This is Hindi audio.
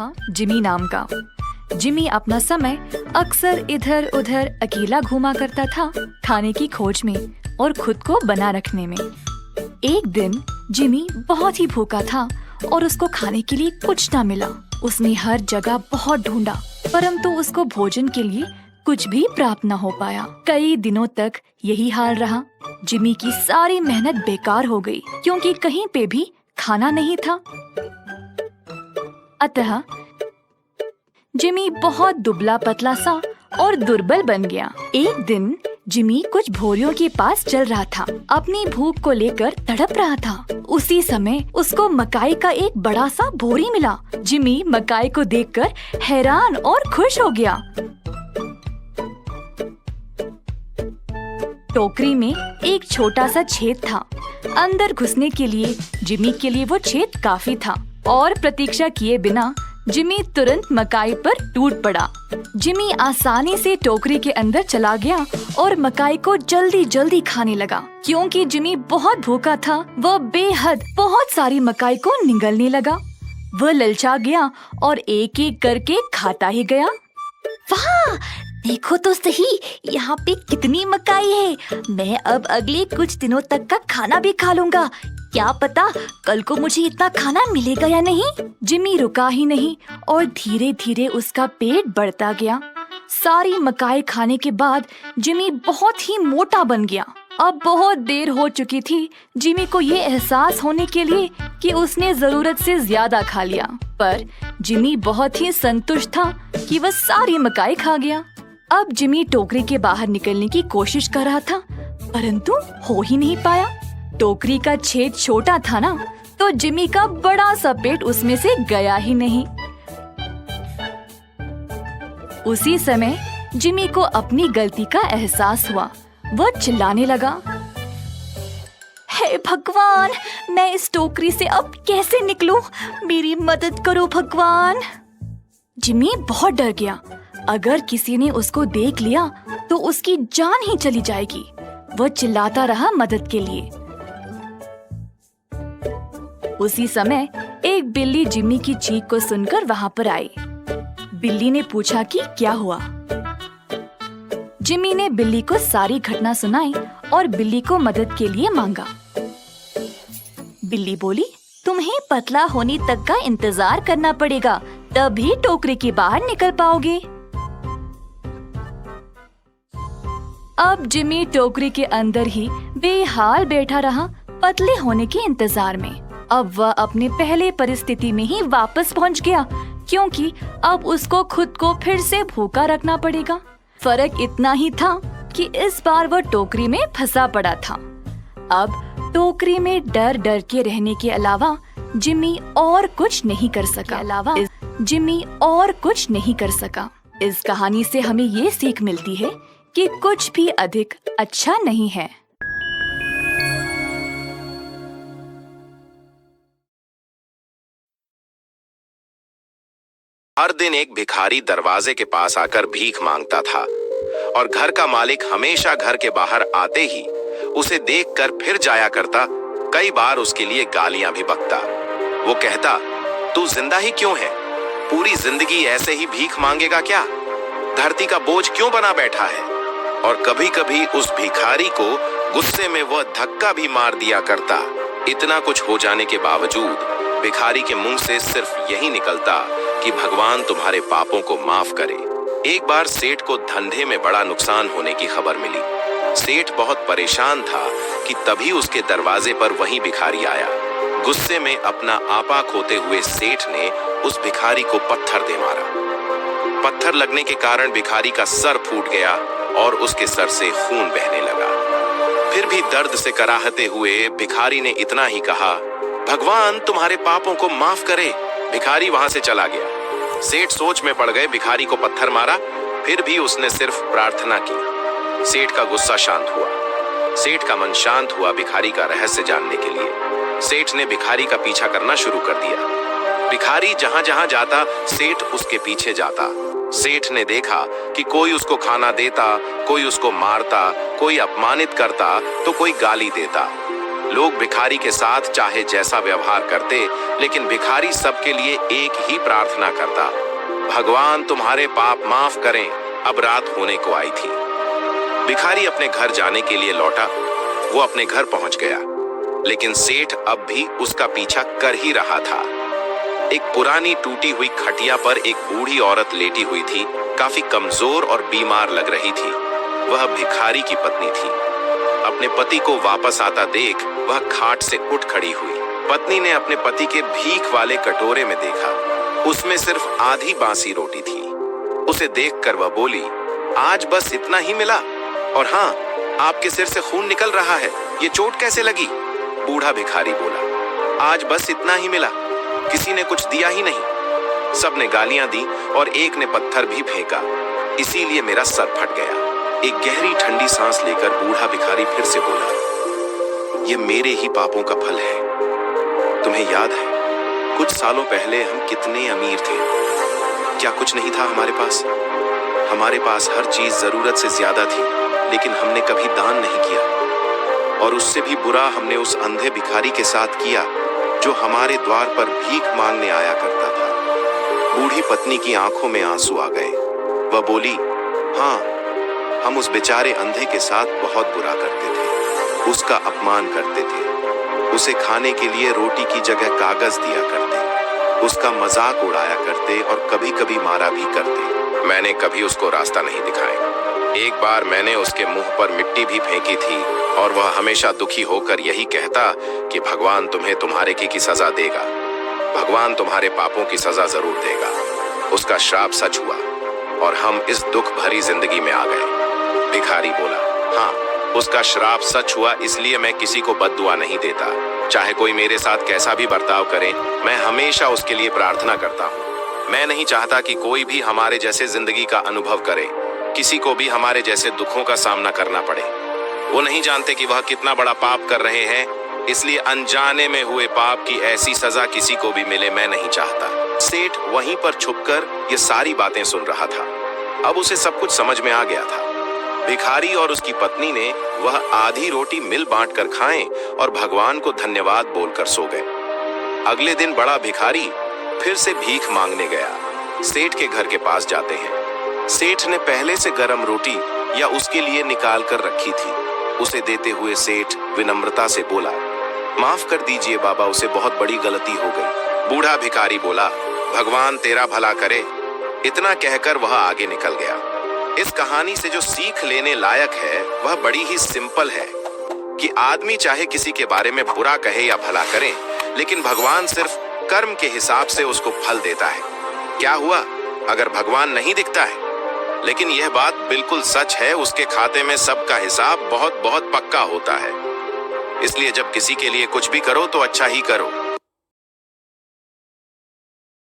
था जिमी नाम का। जिमी अपना समय अक्सर इधर उधर अकेला घूमा करता था, खाने की खोज में और खुद को बना रखने में। एक दिन जिमी बहुत ही भूखा था और उसको खाने के लिए कुछ न मिला। उसने हर जगह बहुत ढूंढा, परंतु उसको भोजन के लिए कुछ भी प्राप्त न हो पाया। कई दिनों तक यही हाल रहा। जिमी की सारी मेहनत बेकार हो गई, क्योंकि कहीं पे भी खाना नहीं था। अतः जिमी बहुत दुबला पतला सा और दुर्बल बन गया। एक दिन जिमी कुछ भोरियों के पास चल रहा था, अपनी भूख को लेकर तड़प रहा था। उसी समय उसको मकाई का एक बड़ा सा भोरी मिला। जिमी मकाई को देखकर हैरान और खुश हो गया। टोकरी में एक छोटा सा छेद था। अंदर घुसने के लिए जिमी के लिए वो छेद काफी था और प्रतीक्षा किए बिना जिमी तुरंत मकाई पर टूट पड़ा। जिमी आसानी से टोकरी के अंदर चला गया और मकाई को जल्दी जल्दी खाने लगा। क्योंकि जिमी बहुत भूखा था, वह बेहद बहुत सारी मकाई को निगलने लगा। वह ललचा गया और एक एक करके खाता ही गया। वाह, देखो तो सही, यहाँ पे कितनी मकाई है। मैं अब अगले कुछ दिनों तक का खाना भी खा लूंगा। क्या पता कल को मुझे इतना खाना मिलेगा या नहीं। जिमी रुका ही नहीं और धीरे धीरे उसका पेट बढ़ता गया। सारी मकाई खाने के बाद जिमी बहुत ही मोटा बन गया। अब बहुत देर हो चुकी थी जिमी को ये एहसास होने के लिए कि उसने जरूरत से ज्यादा खा लिया, पर जिमी बहुत ही संतुष्ट था कि वह सारी मकाई खा गया। अब जिमी टोकरी के बाहर निकलने की कोशिश कर रहा था, परंतु हो ही नहीं पाया। टोकरी का छेद छोटा था ना, तो जिमी का बड़ा सा पेट उसमें से गया ही नहीं। उसी समय जिमी को अपनी गलती का एहसास हुआ। वह चिल्लाने लगा, हे भगवान, मैं इस टोकरी से अब कैसे निकलूं? मेरी मदद करो भगवान। जिमी बहुत डर गया। अगर किसी ने उसको देख लिया तो उसकी जान ही चली जाएगी। वह चिल्लाता रहा मदद के लिए। उसी समय एक बिल्ली जिमी की चीख को सुनकर वहां पर आई। बिल्ली ने पूछा कि क्या हुआ। जिमी ने बिल्ली को सारी घटना सुनाई और बिल्ली को मदद के लिए मांगा। बिल्ली बोली, तुम्हें पतला होने तक का इंतजार करना पड़ेगा, तभी टोकरी के बाहर निकल पाओगे। अब जिमी टोकरी के अंदर ही बेहाल बैठा रहा, पतले होने के इंतजार में। अब वह अपने पहले परिस्थिति में ही वापस पहुंच गया, क्योंकि अब उसको खुद को फिर से भूखा रखना पड़ेगा। फर्क इतना ही था कि इस बार वह टोकरी में फंसा पड़ा था। अब टोकरी में डर डर के रहने के अलावा जिमी और कुछ नहीं कर सका। इस कहानी से हमें ये सीख मिलती है कि कुछ भी अधिक अच्छा नहीं है। हर दिन एक भिखारी दरवाजे के पास आकर भीख मांगता था और घर का मालिक हमेशा घर के बाहर आते ही उसे देखकर फिर जाया करता। कई बार उसके लिए गालियां भी बकता। वो कहता, तू जिंदा ही क्यों है? पूरी जिंदगी ऐसे ही भीख मांगेगा क्या? धरती का बोझ क्यों बना बैठा है? और कभी कभी उस भिखारी को गुस्से में वह धक्का भी मार दिया करता। इतना कुछ हो जाने के बावजूद भिखारी के मुंह से सिर्फ यही निकलता कि भगवान तुम्हारे पापों को माफ करे। एक बार सेठ को धंधे में बड़ा नुकसान होने की खबर मिली। सेठ बहुत परेशान था कि तभी उसके दरवाजे पर वही भिखारी आया। गुस्से में अपना आपा खोते हुए सेठ ने उस भिखारी को पत्थर दे मारा। पत्थर लगने के कारण भिखारी का सर फूट गया और उसके सर से खून बहने लगा। फिर भी दर्द से कराहते हुए भिखारी ने इतना ही कहा, भगवान तुम्हारे पापों को माफ करे। भिखारी वहां से चला गया। सेठ सोच में पड़ गए। भिखारी को पत्थर मारा, फिर भी उसने सिर्फ प्रार्थना की। सेठ का गुस्सा शांत हुआ। सेठ का मन शांत हुआ भिखारी का रहस्य जानने के लिए। सेठ ने भिखारी का पीछा करना शुरू कर दिया। भिखारी जहां जहां जाता सेठ उसके पीछे जाता। सेठ ने देखा कि कोई उसको खाना देता, कोई उसको मारता, कोई अपमानित करता तो कोई गाली देता। लोग भिखारी के साथ चाहे जैसा व्यवहार करते, लेकिन भिखारी सबके लिए एक ही प्रार्थना करता, भगवान तुम्हारे पाप माफ करें, अब रात होने को आई थी। भिखारी अपने घर जाने के लिए लौटा। वो अपने घर पहुंच गया, लेकिन सेठ अब भी उसका पीछा कर ही रहा था। एक पुरानी टूटी हुई खटिया पर एक बूढ़ी औरत लेटी हुई थी, काफी कमजोर और बीमार लग रही थी। वह भिखारी की पत्नी थी। अपने पति को वापस आता देख वह खाट से उठ खड़ी हुई। पत्नी ने अपने पति के भीख वाले कटोरे में देखा, उसमें सिर्फ आधी बासी रोटी थी। उसे देखकर वह बोली, आज बस इतना ही मिला? और हाँ, आपके सिर से खून निकल रहा है, ये चोट कैसे लगी? बूढ़ा भिखारी बोला, आज बस इतना ही मिला, किसी ने कुछ दिया ही नहीं। सबने गालियां दी और एक ने पत्थर भी फेंका, इसीलिए मेरा सर फट गया। एक गहरी ठंडी सांस लेकर बूढ़ा भिखारी फिर से बोला, ये मेरे ही पापों का फल है। तुम्हें याद है, कुछ सालों पहले हम कितने अमीर थे? क्या कुछ नहीं था हमारे पास? हमारे पास हर चीज जरूरत से ज्यादा थी, लेकिन हमने कभी दान नहीं किया। और उससे भी बुरा हमने उस अंधे भिखारी के साथ किया जो हमारे द्वार पर भीख मांगने आया करता था। बूढ़ी पत्नी की आंखों में आंसू आ गए। वह बोली, हाँ, हम उस बेचारे अंधे के साथ बहुत बुरा करते थे, उसका अपमान करते थे, उसे खाने के लिए रोटी की जगह कागज दिया करते, उसका मजाक उड़ाया करते और कभी कभी मारा भी करते। मैंने कभी उसको रास्ता नहीं दिखाया। एक बार मैंने उसके मुंह पर मिट्टी भी फेंकी थी और वह हमेशा दुखी होकर यही कहता कि भगवान तुम्हें तुम्हारे की सजा देगा, भगवान तुम्हारे पापों की सजा जरूर देगा। उसका श्राप सच हुआ और हम इस दुख भरी जिंदगी में आ गए। भिखारी बोला, हाँ, उसका श्राप सच हुआ, इसलिए मैं किसी को बद्दुआ नहीं देता। चाहे कोई मेरे साथ कैसा भी बर्ताव करे, मैं हमेशा उसके लिए प्रार्थना करता हूँ। मैं नहीं चाहता कि कोई भी हमारे जैसे जिंदगी का अनुभव करे, किसी को भी हमारे जैसे दुखों का सामना करना पड़े। वो नहीं जानते कि वह कितना बड़ा पाप कर रहे हैं, इसलिए अनजाने में हुए पाप की ऐसी सजा किसी को भी मिले मैं नहीं चाहता। सेठ वहीं पर छुपकर ये सारी बातें सुन रहा था। अब उसे सब कुछ समझ में आ गया था। भिखारी और उसकी पत्नी ने वह आधी रोटी मिल बांट कर खाएं और भगवान को धन्यवाद बोलकर सो गए। अगले दिन बड़ा भिखारी फिर से भीख मांगने गया। सेठ के घर के पास जाते हैं। सेठ ने पहले से गर्म रोटी या उसके लिए निकाल कर रखी थी। उसे देते हुए सेठ विनम्रता से बोला, माफ कर दीजिए बाबा, उसे बहुत बड़ी गलती हो गई। बूढ़ा भिखारी बोला, भगवान तेरा भला करे। इतना कहकर वह आगे निकल गया। इस कहानी से जो सीख लेने लायक है वह बड़ी ही सिंपल है कि आदमी चाहे किसी के बारे में बुरा कहे या भला करे, लेकिन भगवान सिर्फ कर्म के हिसाब से उसको फल देता है। क्या हुआ अगर भगवान नहीं दिखता है? लेकिन यह बात बिल्कुल सच है, उसके खाते में सबका हिसाब बहुत बहुत पक्का होता है। इसलिए जब किसी के लिए कुछ भी करो तो अच्छा ही करो।